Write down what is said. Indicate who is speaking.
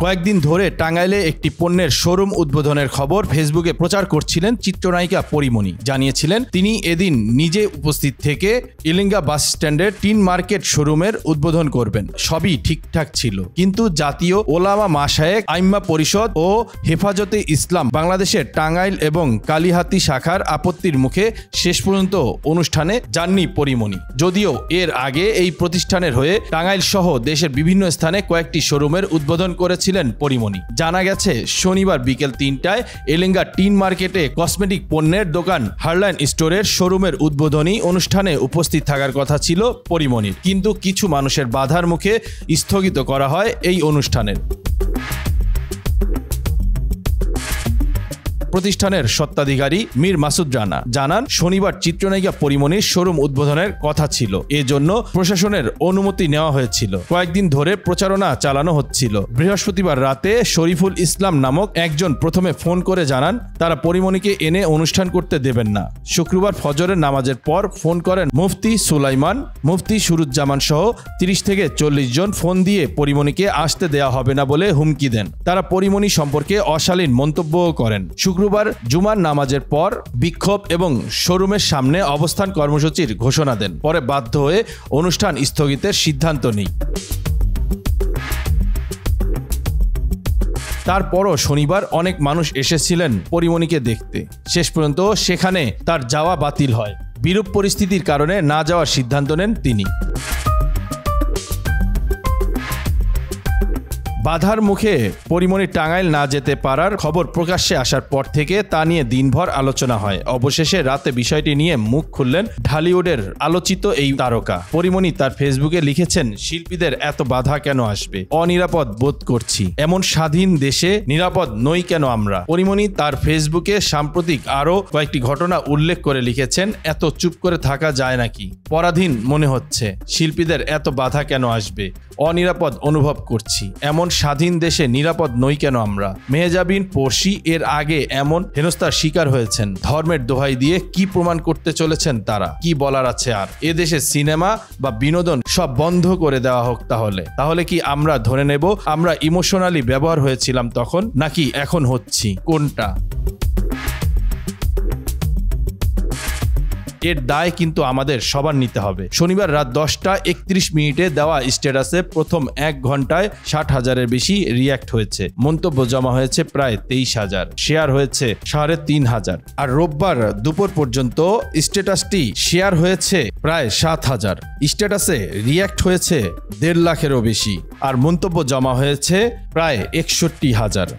Speaker 1: কয়েকদিন ধরে টাঙ্গাইলে একটি পণ্যের শোরুম উদ্বোধনের খবর ফেসবুকে প্রচার করছিলেন চিত্রনায়িকা পরীমণি। জানিয়েছিলেন তিনি এদিন নিজে উপস্থিত থেকে ইলিঙ্গা বাস স্ট্যান্ডের টিন মার্কেট শোরুমের উদ্বোধন করবেন। সবই ঠিকঠাক ছিল, কিন্তু জাতীয় ওলামা মাশায়েখ আইম্মা পরিষদ ও হেফাজতে ইসলাম বাংলাদেশের টাঙ্গাইল এবং কালিহাতী শাখার আপত্তির মুখে শেষ পর্যন্ত অনুষ্ঠানে যাননি পরীমণি। যদিও এর আগে এই প্রতিষ্ঠানের হয়ে টাঙ্গাইল সহ দেশের বিভিন্ন স্থানে কয়েকটি শোরুমের উদ্বোধন করেছিলেন পরীমণি। জানা গেছে শনিবার বিকেল 3টায় ইলিঙ্গা টিন মার্কেটে কসমেটিক পণ্যের দোকান হারলাইন স্টোরের শোরুমের উদ্বোধনী অনুষ্ঠানে উপস্থিত থাকার কথা ছিল পরীমণির, কিন্তু কিছু মানুষের বাধার মুখে স্থগিত করা হয় এই অনুষ্ঠানের। প্রতিষ্ঠানের স্বত্বাধিকারী মীর মাসুদ রানা জানান, শনিবার চিত্রনায়িকা পরীমণির শোরুম উদ্বোধনের কথা ছিল, এজন্য প্রশাসনের অনুমতি নেওয়া হয়েছিল। কয়েকদিন ধরে প্রচারণা চালানো হচ্ছিল। বৃহস্পতিবার রাতে শরীফুল ইসলাম নামক একজন প্রথমে ফোন করে জানান তারা পরীমণিকে এনে অনুষ্ঠান করতে দেবেন না। শুক্রবার ফজরের নামাজের পর ফোন করেন মুফতি সুলাইমান, মুফতি সুরুজ্জামান সহ 30 থেকে 40 জন ফোন দিয়ে পরীমণিকে আসতে দেওয়া হবে না বলে হুমকি দেন। তারা পরীমণি সম্পর্কে অশালীন মন্তব্যও করেন। শুক্রবার জুমার নামাজের পর বিক্ষোভ এবং শোরুমের সামনে অবস্থান কর্মসূচির ঘোষণা দেন। পরে বাধ্য হয়ে অনুষ্ঠান স্থগিতের সিদ্ধান্ত নেয়। তারপরও শনিবার অনেক মানুষ এসেছিলেন পরীমণিকে দেখতে। শেষ পর্যন্ত সেখানে তার যাওয়া বাতিল হয়। বিরূপ পরিস্থিতির কারণে না যাওয়ার সিদ্ধান্ত নেন তিনি। বাধার মুখে পরীমণি টাঙ্গাইল না যেতে পারার খবর প্রকাশ্যে আসার পর থেকে তা নিয়ে দিনভর আলোচনা হয়। অবশেষে রাতে বিষয়টি নিয়ে মুখ খুললেন ঢালিউডের আলোচিত এই তারকা। পরীমণি তার ফেসবুকে লিখেছেন, শিল্পীদের এত বাধা কেন আসবে? অনিরাপদ বোধ করছি। এমন স্বাধীন দেশে নিরাপদ নই কেন আমরা? পরীমণি তার ফেসবুকে সাম্প্রতিক আরও কয়েকটি ঘটনা উল্লেখ করে লিখেছেন, এত চুপ করে থাকা যায় নাকি? পরাধীন মনে হচ্ছে। শিল্পীদের এত বাধা কেন আসবে? অনিরাপদ অনুভব করছি। এমন স্বাধীন দেশে নিরাপদ নই কেন আমরা? মেহজাবিন পড়শি এর আগে এমন হেনস্থার শিকার হয়েছেন। ধর্মের দোহাই দিয়ে কি প্রমাণ করতে চলেছেন তারা? কি বলার আছে আর? এদেশে সিনেমা বা বিনোদন সব বন্ধ করে দেওয়া হোক। তাহলে কি আমরা ধরে নেব আমরা ইমোশনালি ব্যবহার হয়েছিলাম তখন, নাকি এখন হচ্ছি? কোনটা? এর দায় কিন্তু আমাদের সবার নিতে হবে। শনিবার রাত 10:31 দেওয়া স্ট্যাটাসে প্রথম 1 ঘন্টায় 60,000-এর বেশি রিয়্যাক্ট হয়েছে। মন্তব্য জমা হয়েছে প্রায় 23,000, শেয়ার হয়েছে 3,500। আর রোববার দুপুর পর্যন্ত স্ট্যাটাসটি শেয়ার হয়েছে প্রায় 7,000। স্ট্যাটাসে রিয়্যাক্ট হয়েছে 1.5 লাখেরও বেশি, আর মন্তব্য জমা হয়েছে প্রায় 61,000।